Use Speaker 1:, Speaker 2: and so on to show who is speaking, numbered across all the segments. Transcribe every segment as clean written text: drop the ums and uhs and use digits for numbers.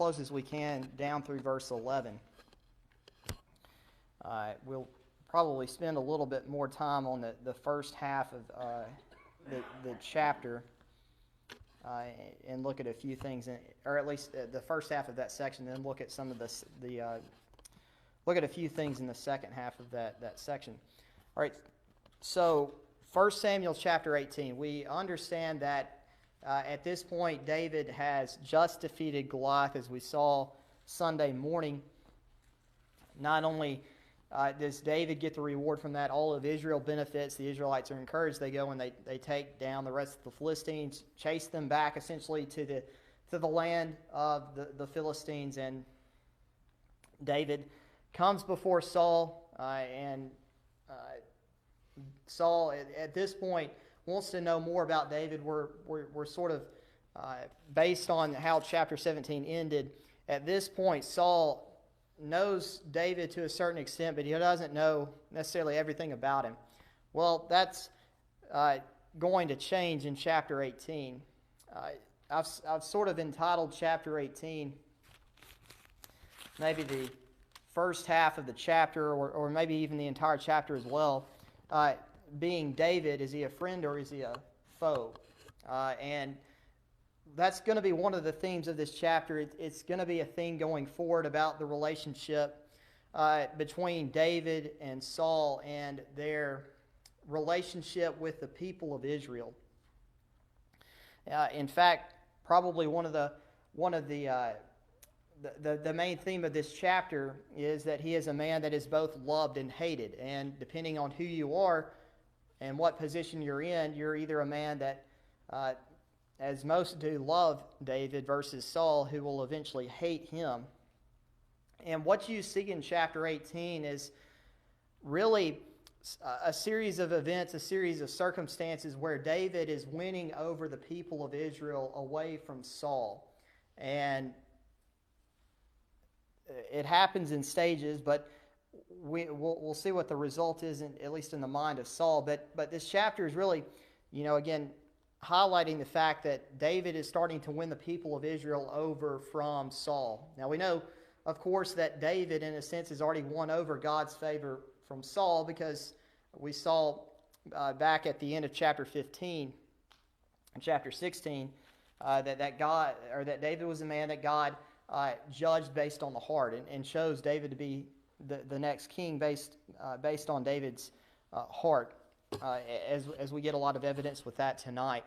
Speaker 1: close as we can down through verse 11. We'll probably spend a little bit more time on the first half of the chapter and look at a few things, or at least the first half of that section, then look at some of look at a few things in the second half of that section. All right, so 1 Samuel chapter 18, we understand that at this point David has just defeated Goliath, as we saw Sunday morning. Not only does David get the reward from that, all of Israel benefits. The Israelites are encouraged. They go and they take down the rest of the Philistines, chase them back essentially to the land of the Philistines, and David comes before Saul, and Saul at this point wants to know more about David. We're sort of based on how chapter 17 ended. At this point, Saul knows David to a certain extent, but he doesn't know necessarily everything about him. Well, that's going to change in chapter 18. I've sort of entitled chapter 18 maybe the first half of the chapter, or maybe even the entire chapter as well, being David. Is he a friend or is he a foe? And that's going to be one of the themes of this chapter. It's going to be a theme going forward about the relationship between David and Saul and their relationship with the people of Israel. In fact, probably one of the main theme of this chapter is that he is a man that is both loved and hated. And depending on who you are and what position you're in, you're either a man that, as most do, love David, versus Saul, who will eventually hate him. And what you see in chapter 18 is really a series of events, a series of circumstances where David is winning over the people of Israel away from Saul. And it happens in stages, but we'll see what the result is, at least in the mind of Saul. But this chapter is really, again, highlighting the fact that David is starting to win the people of Israel over from Saul. Now we know, of course, that David, in a sense, has already won over God's favor from Saul, because we saw back at the end of chapter 15 and chapter 16 that David was a man that God judged based on the heart, and chose David to be the next king based on David's heart, as we get a lot of evidence with that tonight.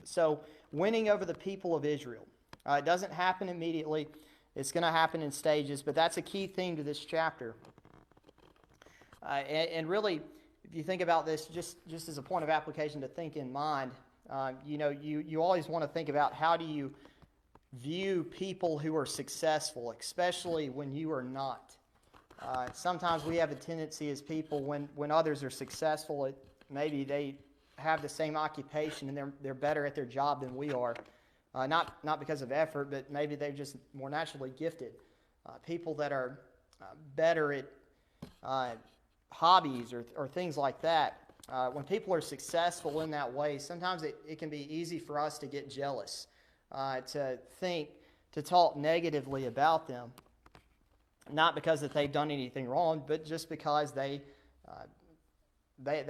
Speaker 1: So winning over the people of Israel, it doesn't happen immediately. It's going to happen in stages, but that's a key theme to this chapter. And really, if you think about this, just as a point of application to think in mind, you always want to think about how do you view people who are successful, especially when you are not. Sometimes we have a tendency as people, when others are successful, maybe they have the same occupation and they're better at their job than we are. Not because of effort, but maybe they're just more naturally gifted. People that are better at hobbies or things like that. When people are successful in that way, sometimes it can be easy for us to get jealous. To talk negatively about them, not because that they've done anything wrong, but just because they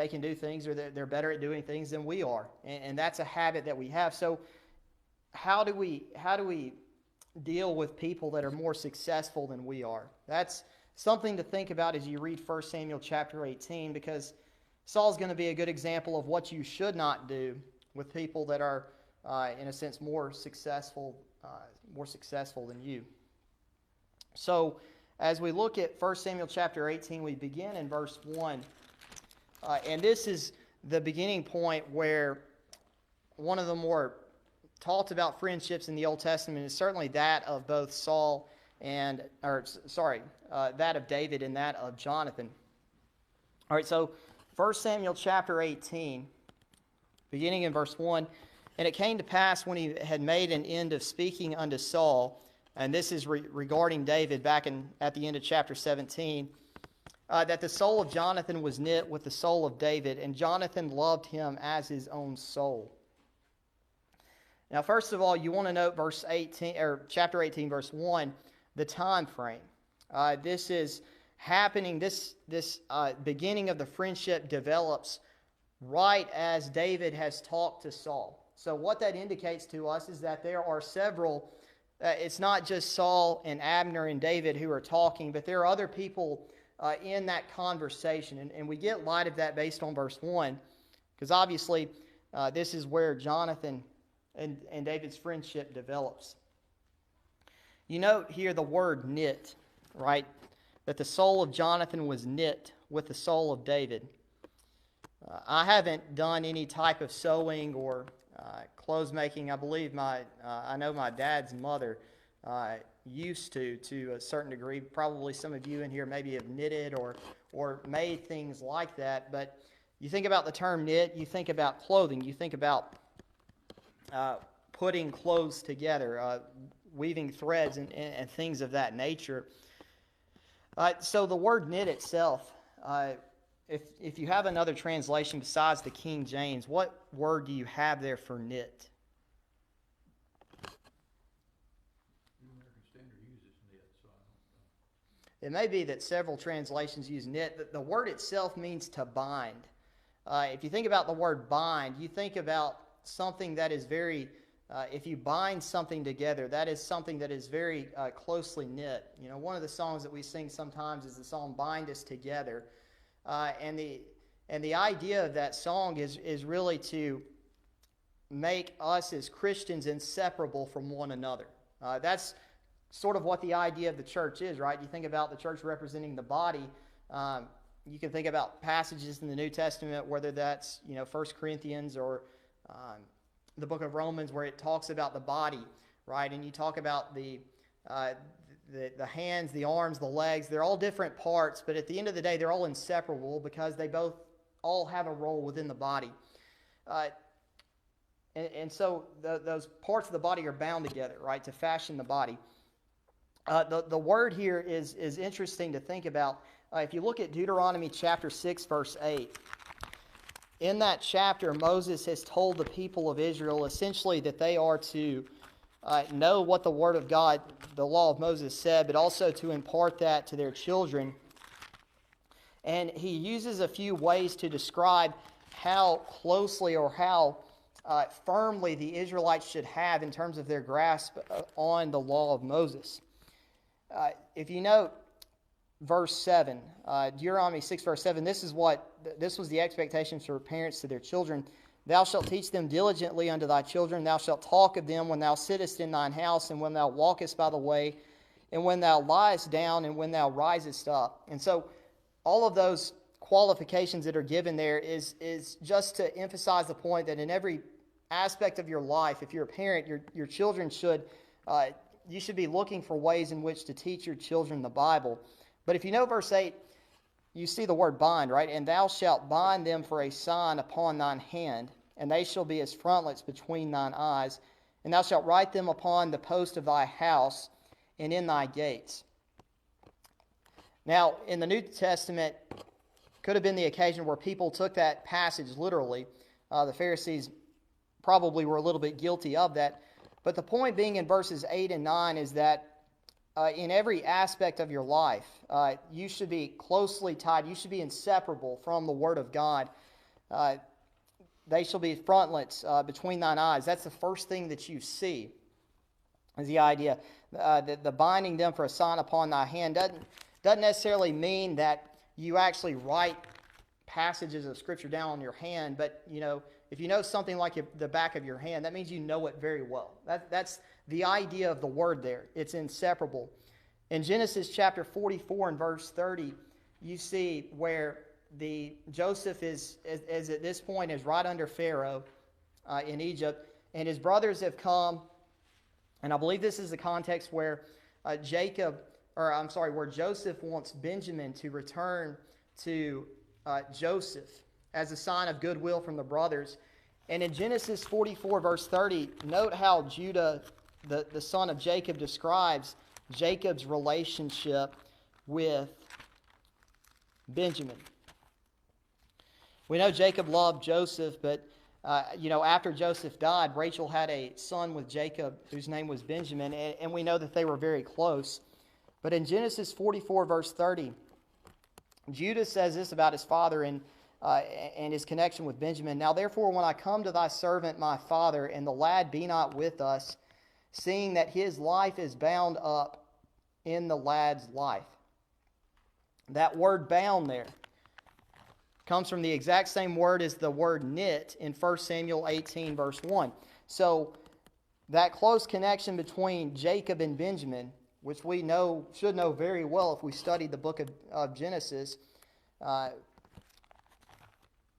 Speaker 1: can do things, or they're better at doing things than we are, and that's a habit that we have. So, how do we deal with people that are more successful than we are? That's something to think about as you read 1 Samuel chapter 18, because Saul's going to be a good example of what you should not do with people that are, in a sense, more successful than you. So, as we look at 1 Samuel chapter 18, we begin in verse 1. And this is the beginning point where one of the more talked about friendships in the Old Testament is certainly that of both that of David and that of Jonathan. All right, so 1 Samuel chapter 18, beginning in verse 1. And it came to pass, when he had made an end of speaking unto Saul, and this is regarding David back at the end of chapter 17, that the soul of Jonathan was knit with the soul of David, and Jonathan loved him as his own soul. Now, first of all, you want to note verse 18 or chapter 18, verse 1, the time frame. This is happening. This beginning of the friendship develops right as David has talked to Saul. So what that indicates to us is that there are several. It's not just Saul and Abner and David who are talking, but there are other people in that conversation. And we get light of that based on verse 1, because obviously this is where Jonathan and David's friendship develops. You note here the word knit, right? That the soul of Jonathan was knit with the soul of David. I haven't done any type of sewing or clothes making. I believe I know my dad's mother used to a certain degree. Probably some of you in here maybe have knitted or made things like that. But you think about the term knit, you think about clothing, you think about putting clothes together, weaving threads and things of that nature. So the word knit itself, if you have another translation besides the King James, what word do you have there for knit?
Speaker 2: The American Standard uses knit, so I don't know.
Speaker 1: It may be that several translations use knit. The word itself means to bind. If you think about the word bind, you think about something that is very, if you bind something together, that is something that is very closely knit. You know, one of the songs that we sing sometimes is the song "Bind Us Together," and the idea of that song is really to make us as Christians inseparable from one another. That's sort of what the idea of the church is, right? You think about the church representing the body. You can think about passages in the New Testament, whether that's 1 Corinthians or the book of Romans, where it talks about the body, right? And you talk about the hands, the arms, the legs. They're all different parts, but at the end of the day, they're all inseparable because they all have a role within the body. And so those parts of the body are bound together, right, to fashion the body. The word here is interesting to think about. If you look at Deuteronomy chapter 6, verse 8, in that chapter, Moses has told the people of Israel essentially that they are to know what the Word of God, the law of Moses said, but also to impart that to their children. And he uses a few ways to describe how closely or how firmly the Israelites should have in terms of their grasp on the law of Moses. If you note verse 7, Deuteronomy 6, verse 7, this was the expectations for parents to their children. Thou shalt teach them diligently unto thy children. Thou shalt talk of them when thou sittest in thine house, and when thou walkest by the way, and when thou liest down, and when thou risest up. And so all of those qualifications that are given there is just to emphasize the point that in every aspect of your life, if you're a parent, your children you should be looking for ways in which to teach your children the Bible. But if you know verse 8, you see the word bind, right? And thou shalt bind them for a sign upon thine hand, and they shall be as frontlets between thine eyes. And thou shalt write them upon the post of thy house and in thy gates. Now, in the New Testament, could have been the occasion where people took that passage literally. The Pharisees probably were a little bit guilty of that. But the point being in verses 8 and 9 is that in every aspect of your life, you should be closely tied. You should be inseparable from the Word of God. They shall be frontlets between thine eyes. That's the first thing that you see, is the idea. The binding them for a sign upon thy hand doesn't necessarily mean that you actually write passages of Scripture down on your hand, but if you know something like the back of your hand, that means you know it very well. That's the idea of the word there. It's inseparable. In Genesis chapter 44 and verse 30, you see where Joseph is at this point is right under Pharaoh in Egypt, and his brothers have come, and I believe this is the context where where Joseph wants Benjamin to return to Joseph as a sign of goodwill from the brothers. And in Genesis 44, verse 30, note how Judah, the son of Jacob, describes Jacob's relationship with Benjamin. We know Jacob loved Joseph, but After Joseph died, Rachel had a son with Jacob whose name was Benjamin, and we know that they were very close. But in Genesis 44, verse 30, Judah says this about his father and his connection with Benjamin. Now therefore, when I come to thy servant my father, and the lad be not with us, seeing that his life is bound up in the lad's life. That word bound there comes from the exact same word as the word knit in 1 Samuel 18, verse 1. So that close connection between Jacob and Benjamin, which we should know very well if we studied the book of Genesis,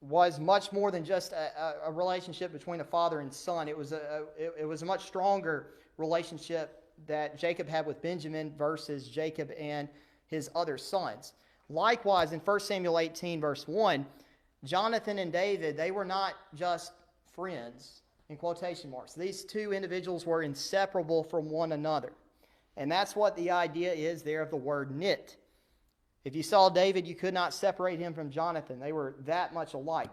Speaker 1: was much more than just a relationship between a father and son. It was a much stronger relationship that Jacob had with Benjamin versus Jacob and his other sons. Likewise, in 1 Samuel 18, verse 1, Jonathan and David, they were not just friends, in quotation marks. These two individuals were inseparable from one another. And that's what the idea is there of the word knit. If you saw David, you could not separate him from Jonathan. They were that much alike.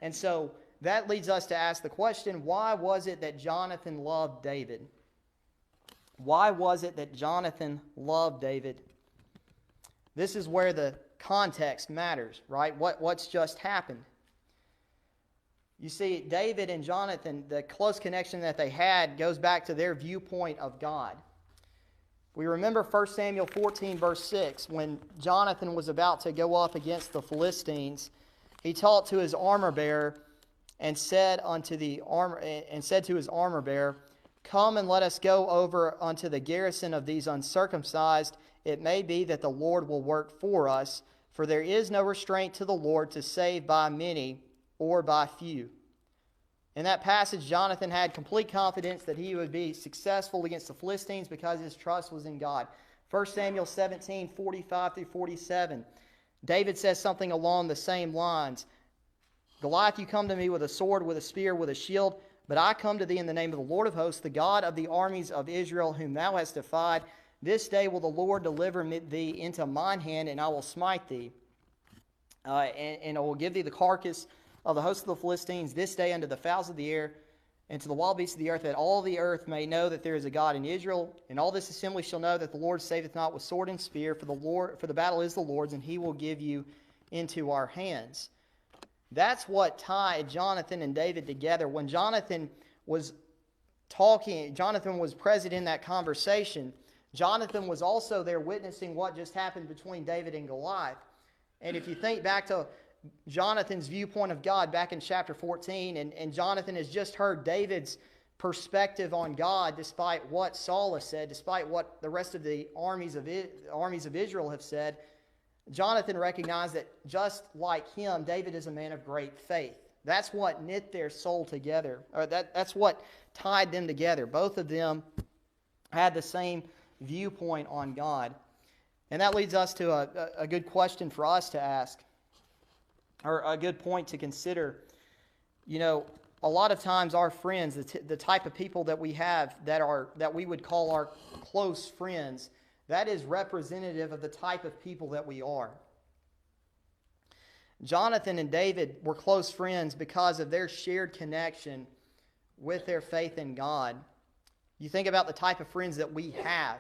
Speaker 1: And so that leads us to ask the question, why was it that Jonathan loved David? Why was it that Jonathan loved David? This is where the context matters, right? What's just happened? You see, David and Jonathan, the close connection that they had goes back to their viewpoint of God. We remember 1 Samuel 14, verse 6, when Jonathan was about to go up against the Philistines, he talked to his armor bearer and said to his armor bearer, "Come and let us go over unto the garrison of these uncircumcised. It may be that the Lord will work for us, for there is no restraint to the Lord to save by many or by few." In that passage, Jonathan had complete confidence that he would be successful against the Philistines because his trust was in God. 1 Samuel 17, 45 through 47. David says something along the same lines. "Goliath, you come to me with a sword, with a spear, with a shield, but I come to thee in the name of the Lord of hosts, the God of the armies of Israel, whom thou hast defied. This day will the Lord deliver thee into mine hand, and I will smite thee. And I will give thee the carcass of the host of the Philistines this day unto the fowls of the air, and to the wild beasts of the earth, that all the earth may know that there is a God in Israel. And all this assembly shall know that the Lord saveth not with sword and spear, for the battle is the Lord's, and he will give you into our hands." That's what tied Jonathan and David together. When Jonathan was present in that conversation. Jonathan was also there witnessing what just happened between David and Goliath. And if you think back to Jonathan's viewpoint of God back in chapter 14, and Jonathan has just heard David's perspective on God despite what Saul has said, despite what the rest of the armies of Israel have said, Jonathan recognized that just like him, David is a man of great faith. That's what knit their soul together, or that's what tied them together. Both of them had the same viewpoint on God. And that leads us to a good question for us to ask, or a good point to consider. You know, a lot of times our friends, the type of people that we have that we would call our close friends, that is representative of the type of people that we are. Jonathan and David were close friends because of their shared connection with their faith in God. You think about the type of friends that we have,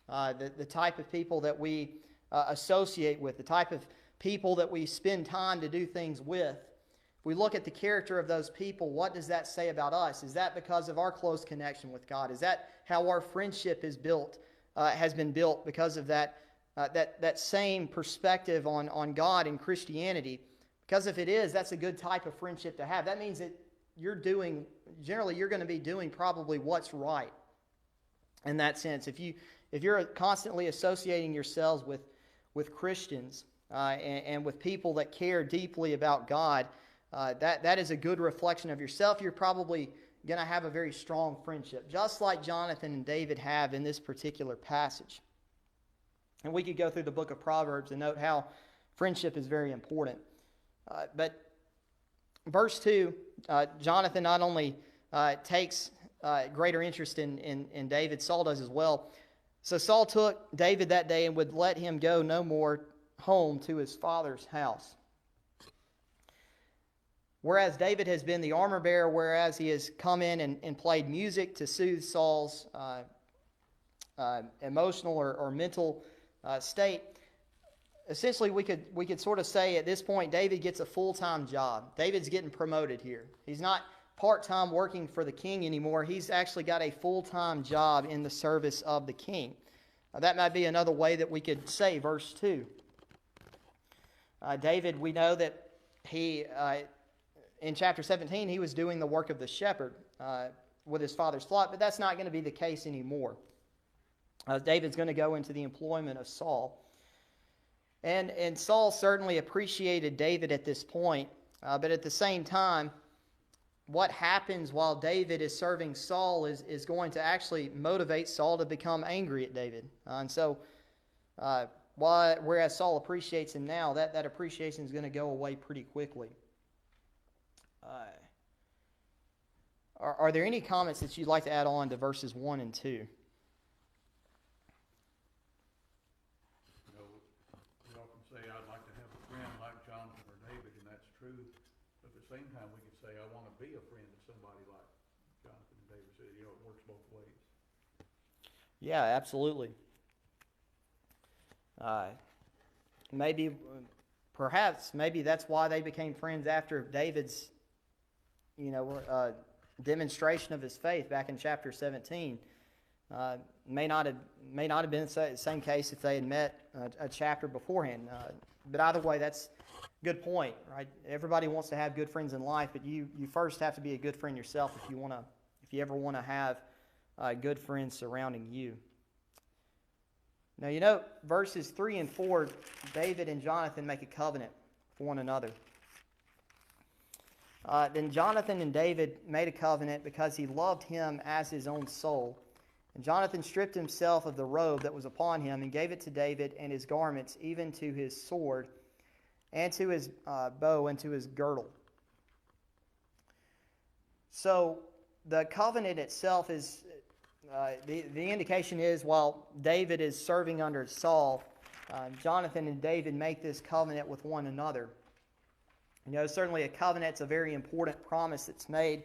Speaker 1: the type of people that we associate with, the type of people that we spend time to do things with. If we look at the character of those people, what does that say about us? Is that because of our close connection with God? Is that how our friendship is built? Has been built because of that same perspective on God and Christianity? Because if it is, that's a good type of friendship to have. That means that you're going to be doing probably what's right in that sense. If you're constantly associating yourselves with Christians and with people that care deeply about God, that is a good reflection of yourself. You're probably going to have a very strong friendship, just like Jonathan and David have in this particular passage. And we could go through the book of Proverbs and note how friendship is very important. But verse 2, Jonathan not only takes greater interest in David, Saul does as well. So Saul took David that day and would let him go no more home to his father's house. Whereas David has been the armor bearer, whereas he has come in and played music to soothe Saul's emotional or mental state, essentially we could sort of say at this point David gets a full-time job. David's getting promoted here. He's not part-time working for the king anymore. He's actually got a full-time job in the service of the king. That might be another way that we could say verse 2. David, we know that he, in chapter 17, he was doing the work of the shepherd with his father's flock, but that's not going to be the case anymore. David's going to go into the employment of Saul. And Saul certainly appreciated David at this point, but at the same time, what happens while David is serving Saul is going to actually motivate Saul to become angry at David. And so, whereas Saul appreciates him now, that appreciation is going to go away pretty quickly. Are there any comments that you'd like to add on to verses 1 and 2?
Speaker 2: We often say, I'd like to have a friend like Jonathan or David, and that's true. But at the same time, we could say, I want to be a friend of somebody like Jonathan and David said. It works both ways.
Speaker 1: Yeah, absolutely. Maybe that's why they became friends after David's, demonstration of his faith back in chapter 17. May not have been the same case if they had met a chapter beforehand. But either way, that's a good point, right? Everybody wants to have good friends in life, but you first have to be a good friend yourself if you ever want to have good friends surrounding you. Now, verses 3 and 4, David and Jonathan make a covenant for one another. Then Jonathan and David made a covenant because he loved him as his own soul. And Jonathan stripped himself of the robe that was upon him and gave it to David and his garments, even to his sword, and to his bow, and to his girdle. So the covenant itself is, the indication is, while David is serving under Saul, Jonathan and David make this covenant with one another. Certainly a covenant's a very important promise that's made.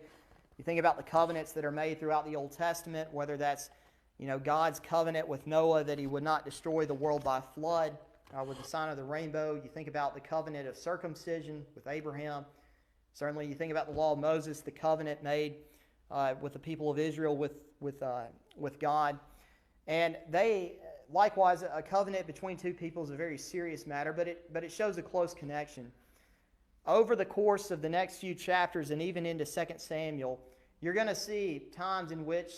Speaker 1: You think about the covenants that are made throughout the Old Testament, whether that's, God's covenant with Noah that he would not destroy the world by flood, with the sign of the rainbow. You think about the covenant of circumcision with Abraham. Certainly you think about the law of Moses, the covenant made with the people of Israel with God. And they, likewise, a covenant between two people is a very serious matter, but it shows a close connection. Over the course of the next few chapters and even into 2 Samuel, you're going to see times in which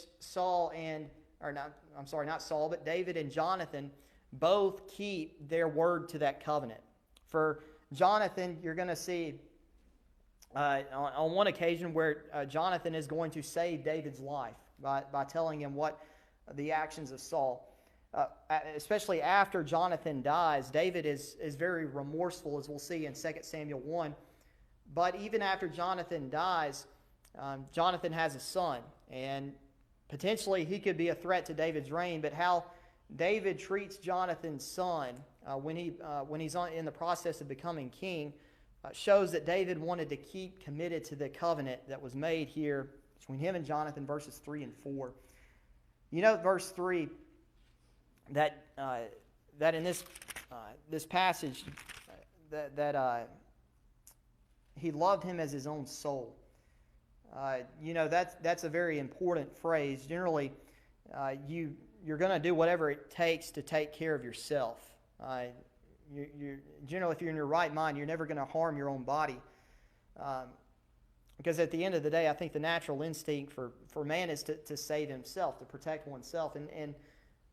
Speaker 1: David and Jonathan both keep their word to that covenant. For Jonathan, you're going to see on one occasion where Jonathan is going to save David's life by telling him what the actions of Saul. Especially after Jonathan dies, David is very remorseful, as we'll see in 2 Samuel 1. But even after Jonathan dies, Jonathan has a son, and potentially he could be a threat to David's reign. But how David treats Jonathan's son when he's in the process of becoming king shows that David wanted to keep committed to the covenant that was made here between him and Jonathan, verses 3 and 4. Verse 3, that in this passage that he loved him as his own soul. That's a very important phrase. Generally, you're going to do whatever it takes to take care of yourself. Generally, if you're in your right mind, you're never going to harm your own body. Because at the end of the day, I think the natural instinct for man is to save himself, to protect oneself, and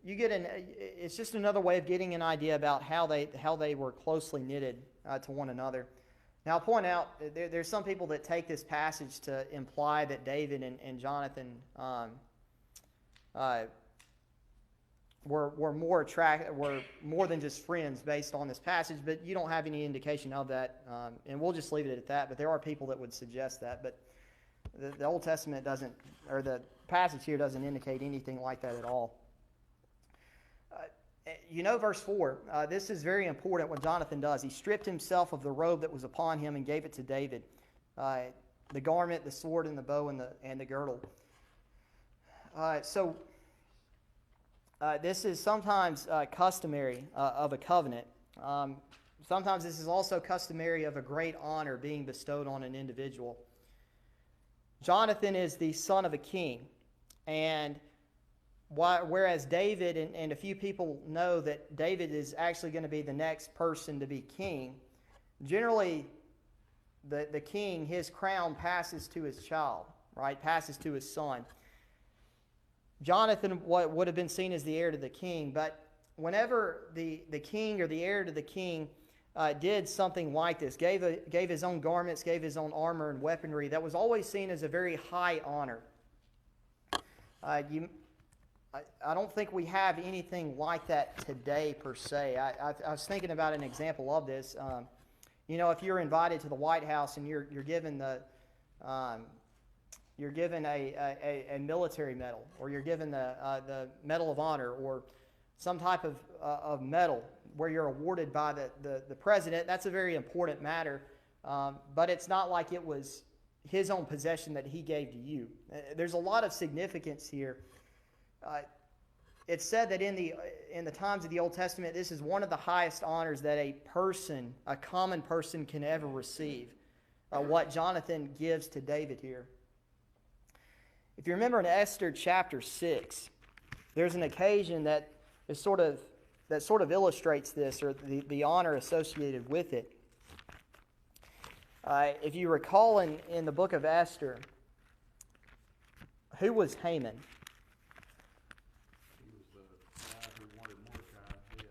Speaker 1: you get it's just another way of getting an idea about how they were closely knitted to one another. Now, I'll point out there's some people that take this passage to imply that David and Jonathan were more than just friends based on this passage, but you don't have any indication of that, and we'll just leave it at that. But there are people that would suggest that, but the Old Testament doesn't, or the passage here doesn't indicate anything like that at all. Verse 4, this is very important what Jonathan does. He stripped himself of the robe that was upon him and gave it to David. the garment, the sword, and the bow, and the girdle. This is sometimes customary of a covenant. Sometimes this is also customary of a great honor being bestowed on an individual. Jonathan is the son of a king, and whereas David and a few people know that David is actually going to be the next person to be king, generally the king, his crown passes to his child, right? Passes to his son. Jonathan would have been seen as the heir to the king, but whenever the king or the heir to the king did something like this, gave his own garments, gave his own armor and weaponry, that was always seen as a very high honor. I don't think we have anything like that today per se. I was thinking about an example of this. If you're invited to the White House and you're given a military medal, or you're given the Medal of Honor, or some type of medal where you're awarded by the president, that's a very important matter. But it's not like it was his own possession that he gave to you. There's a lot of significance here. It's said that in the times of the Old Testament, this is one of the highest honors that a common person can ever receive. What Jonathan gives to David here. If you remember in Esther chapter 6, there's an occasion that sort of illustrates this, or the honor associated with it. If you recall in the book of Esther, who was Haman?
Speaker 2: He was the guy who wanted Mordecai dead.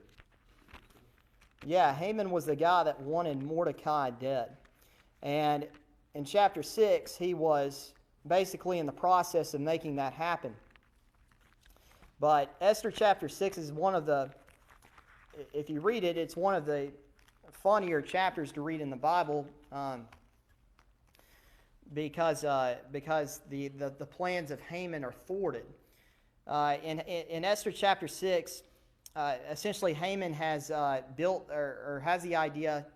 Speaker 1: Yeah, Haman was the guy that wanted Mordecai dead. And in chapter 6, he was basically in the process of making that happen. But Esther chapter 6 is one of the, if you read it, it's one of the funnier chapters to read in the Bible, because the plans of Haman are thwarted. In Esther chapter 6, essentially Haman has built or has the idea.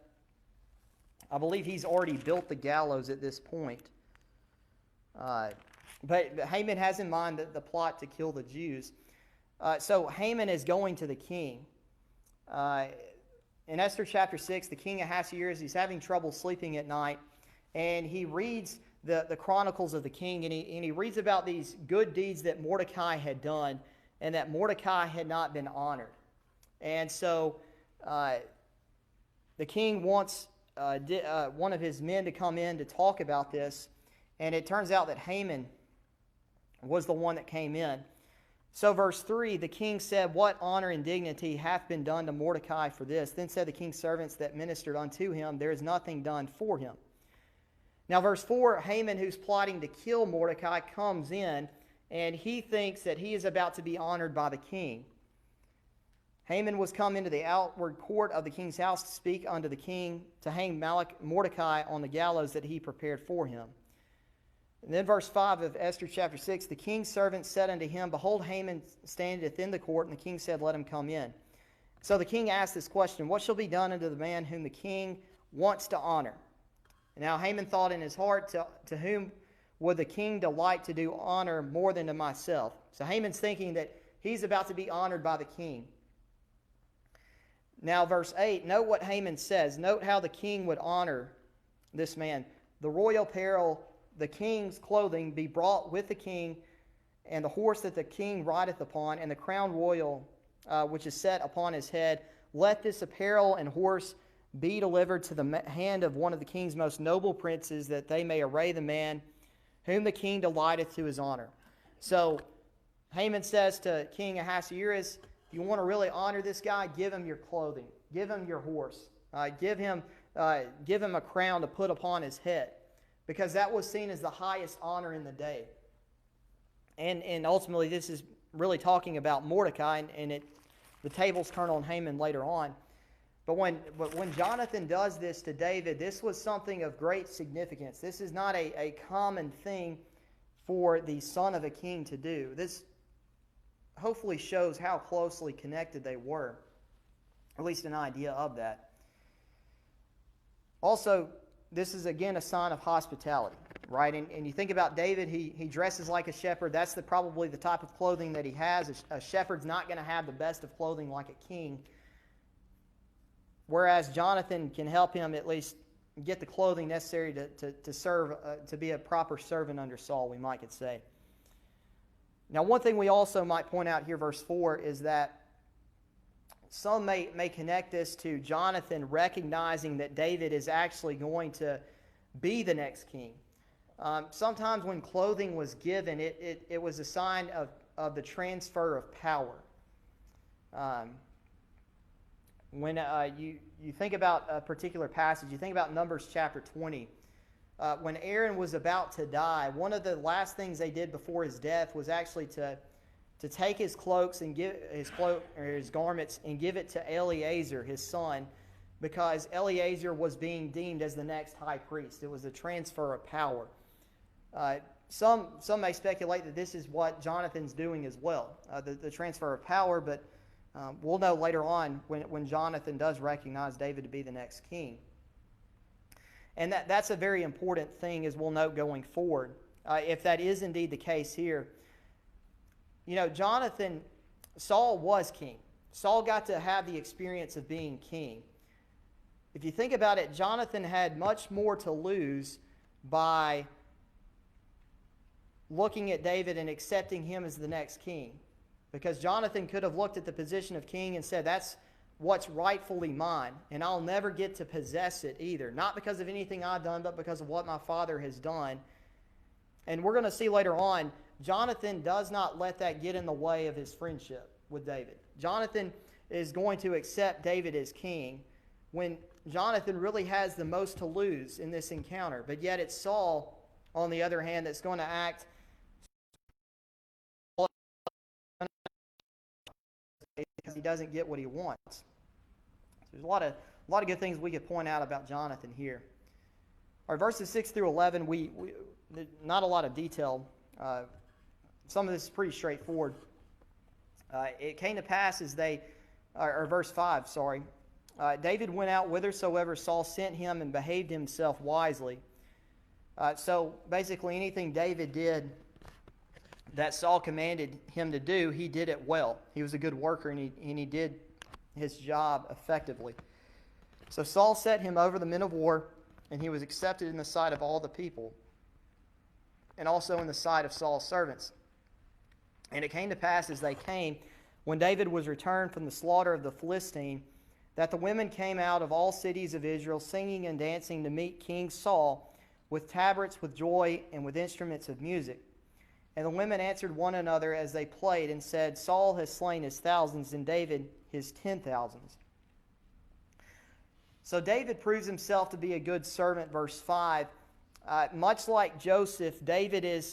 Speaker 1: I believe he's already built the gallows at this point. But Haman has in mind the plot to kill the Jews. So Haman is going to the king. In Esther chapter 6, the king Ahasuerus, he's having trouble sleeping at night, and he reads the chronicles of the king, and he reads about these good deeds that Mordecai had done, and that Mordecai had not been honored. And so the king wants one of his men to come in to talk about this, and it turns out that Haman was the one that came in. So verse 3, the king said, "What honor and dignity hath been done to Mordecai for this?" Then said the king's servants that ministered unto him, "There is nothing done for him." Now verse 4, Haman, who's plotting to kill Mordecai, comes in, and he thinks that he is about to be honored by the king. Haman was come into the outward court of the king's house to speak unto the king, to hang Mordecai on the gallows that he prepared for him. And then verse 5 of Esther chapter 6, the king's servant said unto him, "Behold, Haman standeth in the court." And the king said, "Let him come in." So the king asked this question, "What shall be done unto the man whom the king wants to honor?" Now Haman thought in his heart, to whom would the king delight to do honor more than to myself? So Haman's thinking that he's about to be honored by the king. Now verse 8, note what Haman says. Note how the king would honor this man. "The royal apparel, the king's clothing, be brought with the king, and the horse that the king rideth upon, and the crown royal which is set upon his head. Let this apparel and horse be delivered to the hand of one of the king's most noble princes, that they may array the man whom the king delighteth to his honor." So Haman says to King Ahasuerus, "You want to really honor this guy? Give him your clothing. Give him your horse. Give him a crown to put upon his head," because that was seen as the highest honor in the day. And ultimately, this is really talking about Mordecai, and the tables turn on Haman later on. But when Jonathan does this to David, this was something of great significance. This is not a common thing for the son of a king to do. This hopefully shows how closely connected they were, at least an idea of that. Also, this is again a sign of hospitality, right? And you think about David, he dresses like a shepherd. That's probably the type of clothing that he has. A shepherd's not going to have the best of clothing like a king. Whereas Jonathan can help him at least get the clothing necessary to serve, to be a proper servant under Saul, we might could say. Now, one thing we also might point out here, verse 4, is that some may connect this to Jonathan recognizing that David is actually going to be the next king. Sometimes when clothing was given, it was a sign of the transfer of power. When you think about a particular passage, you think about Numbers chapter 20. When Aaron was about to die, one of the last things they did before his death was actually to take his cloaks and give his garments and give it to Eleazar, his son, because Eleazar was being deemed as the next high priest. It was a transfer of power. Some may speculate that this is what Jonathan's doing as well, the transfer of power, but we'll know later on when Jonathan does recognize David to be the next king. And that's a very important thing, as we'll note going forward. If that is indeed the case here, Saul was king. Saul got to have the experience of being king. If you think about it, Jonathan had much more to lose by looking at David and accepting him as the next king. Because Jonathan could have looked at the position of king and said, that's what's rightfully mine, and I'll never get to possess it either. Not because of anything I've done, but because of what my father has done. And we're going to see later on, Jonathan does not let that get in the way of his friendship with David. Jonathan is going to accept David as king when Jonathan really has the most to lose in this encounter. But yet it's Saul, on the other hand, that's going to act because he doesn't get what he wants. So there's a lot of good things we could point out about Jonathan here. All right, verses 6 through 11, we not a lot of detail. Some of this is pretty straightforward. It came to pass as verse 5, sorry. David went out whithersoever Saul sent him and behaved himself wisely. So basically anything David did that Saul commanded him to do, he did it well. He was a good worker, and he did his job effectively. So Saul set him over the men of war, and he was accepted in the sight of all the people, and also in the sight of Saul's servants. And it came to pass as they came, when David was returned from the slaughter of the Philistine, that the women came out of all cities of Israel, singing and dancing to meet King Saul, with tabrets, with joy, and with instruments of music. And the women answered one another as they played, and said, Saul has slain his thousands, and David his 10,000s. So David proves himself to be a good servant, verse 5. Much like Joseph, David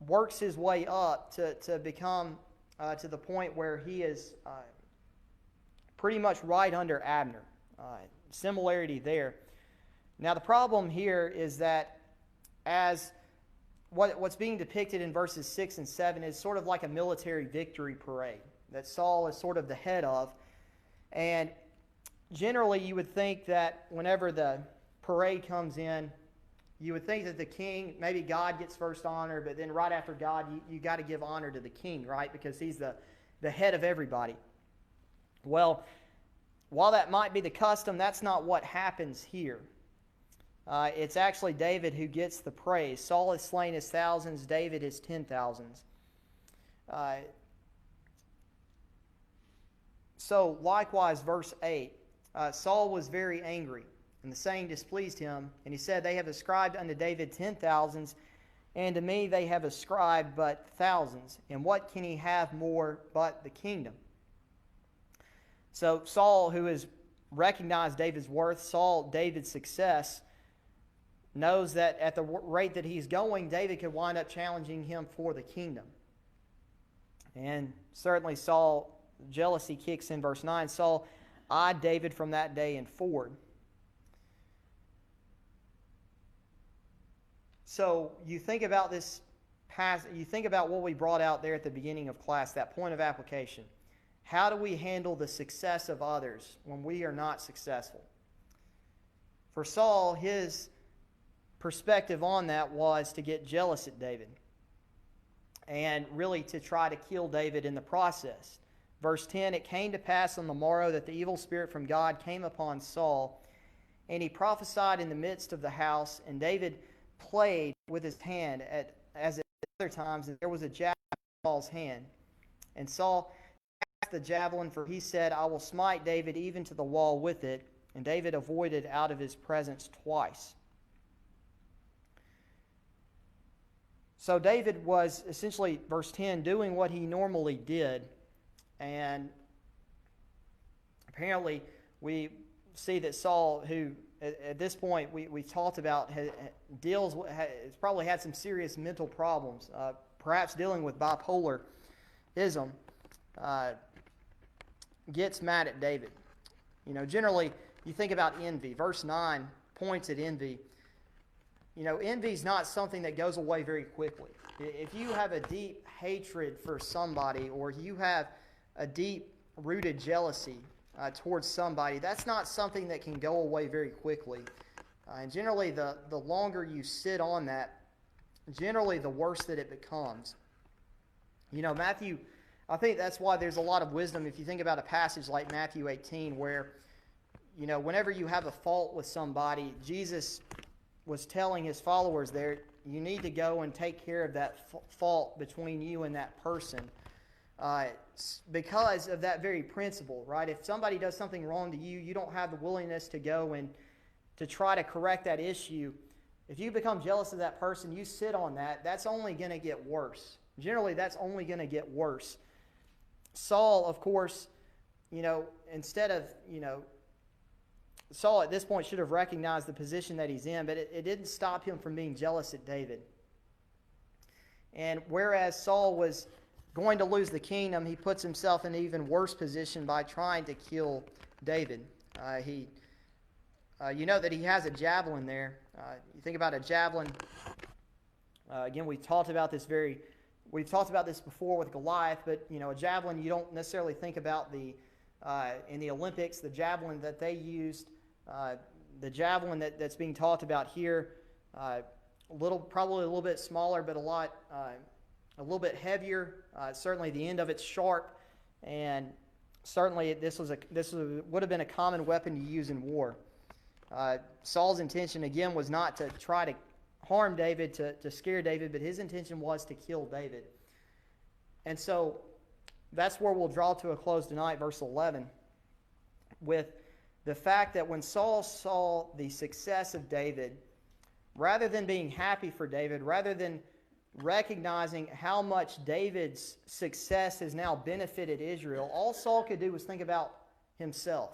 Speaker 1: works his way up to become to the point where he is pretty much right under Abner. Similarity there. Now the problem here is that as what's being depicted in verses 6 and 7 is sort of like a military victory parade that Saul is sort of the head of. And generally you would think that whenever the parade comes in, you would think that the king, maybe God gets first honor, but then right after God, you got to give honor to the king, right? Because he's the head of everybody. Well, while that might be the custom, that's not what happens here. It's actually David who gets the praise. Saul has slain his thousands, David his 10,000s. So likewise, verse 8, Saul was very angry, and the saying displeased him, and he said, They have ascribed unto David 10,000s, and to me they have ascribed but thousands. And what can he have more but the kingdom? So Saul, who has recognized David's worth, saw David's success, knows that at the rate that he's going, David could wind up challenging him for the kingdom. And certainly Saul, jealousy kicks in, verse 9. Saul eyed David from that day and forward. So you think about this passage, you think about what we brought out there at the beginning of class, that point of application. How do we handle the success of others when we are not successful? For Saul, his perspective on that was to get jealous at David and really to try to kill David in the process. Verse 10, it came to pass on the morrow that the evil spirit from God came upon Saul, and he prophesied in the midst of the house, and David played with his hand as at other times, and there was a javelin in Saul's hand. And Saul cast the javelin, for he said, I will smite David even to the wall with it. And David avoided out of his presence twice. So David was essentially, verse 10, doing what he normally did. And apparently we see that Saul, who at this point we talked about, has probably had some serious mental problems, perhaps dealing with bipolarism, gets mad at David. Generally, you think about envy. Verse 9 points at envy. Envy is not something that goes away very quickly. If you have a deep hatred for somebody, or you have a deep-rooted jealousy towards somebody, that's not something that can go away very quickly. And generally, the longer you sit on that, generally the worse that it becomes. Matthew, I think that's why there's a lot of wisdom if you think about a passage like Matthew 18, where, whenever you have a fault with somebody, Jesus was telling his followers there, you need to go and take care of that fault between you and that person. Because of that very principle, right? If somebody does something wrong to you, you don't have the willingness to go and to try to correct that issue. If you become jealous of that person, you sit on that, that's only going to get worse. Generally, that's only going to get worse. Saul, of course, Saul at this point should have recognized the position that he's in, but it didn't stop him from being jealous at David. And whereas Saul was going to lose the kingdom, he puts himself in an even worse position by trying to kill David. You know that he has a javelin there. You think about a javelin. Again, we've talked about this before with Goliath, but a javelin, you don't necessarily think about in the Olympics, the javelin that they used, the javelin that's being talked about here, probably a little bit smaller, but a little bit heavier. Certainly, the end of it's sharp, and certainly this would have been a common weapon to use in war. Saul's intention again was not to try to harm David, to scare David, but his intention was to kill David. And so that's where we'll draw to a close tonight, verse 11, with the fact that when Saul saw the success of David, rather than being happy for David, rather than recognizing how much David's success has now benefited Israel, all Saul could do was think about himself.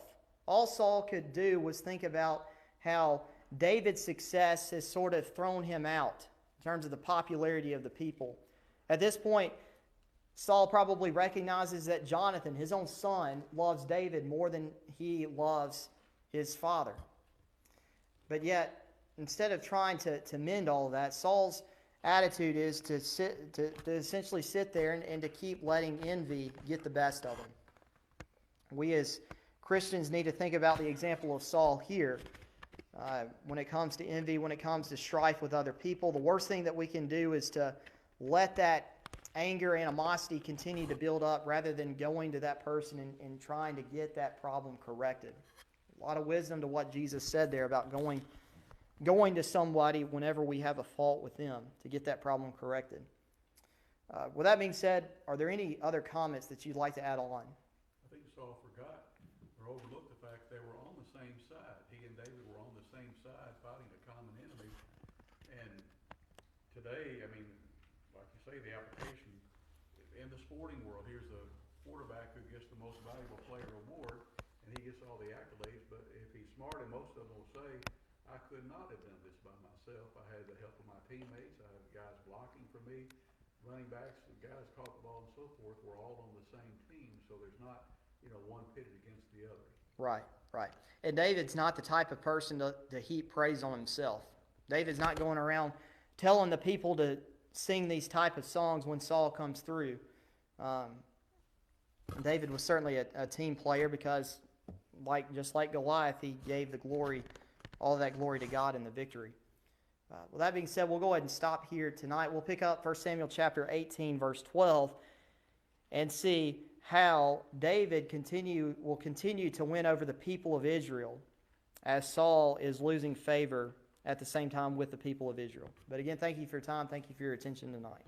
Speaker 1: All Saul could do was think about how David's success has sort of thrown him out in terms of the popularity of the people. At this point, Saul probably recognizes that Jonathan, his own son, loves David more than he loves his father. But yet, instead of trying to mend all of that, Saul's attitude is to essentially sit there and to keep letting envy get the best of him. We as Christians need to think about the example of Saul here. When it comes to envy, when it comes to strife with other people, the worst thing that we can do is to let that anger, animosity continue to build up rather than going to that person and trying to get that problem corrected. A lot of wisdom to what Jesus said there about going to somebody whenever we have a fault with them to get that problem corrected. With that being said, are there any other comments that you'd like to add on?
Speaker 2: I think Saul forgot or overlooked the fact they were on the same side. He and David were on the same side fighting a common enemy. And today, like you say, the application in the sporting world, here's a quarterback who gets the most valuable player award, and he gets all the accolades, but if he's smart, and most of them will say, I could not have done this by myself. I had the help of my teammates. I had guys blocking for me, running backs, the guys caught the ball and so forth. We're all on the same team, so there's not, one pitted against the other.
Speaker 1: Right. And David's not the type of person to heap praise on himself. David's not going around telling the people to sing these type of songs when Saul comes through. David was certainly a team player because, just like Goliath, he gave all of that glory to God in the victory. Well, that being said, we'll go ahead and stop here tonight. We'll pick up 1 Samuel chapter 18, verse 12, and see how David will continue to win over the people of Israel as Saul is losing favor at the same time with the people of Israel. But again, thank you for your time. Thank you for your attention tonight.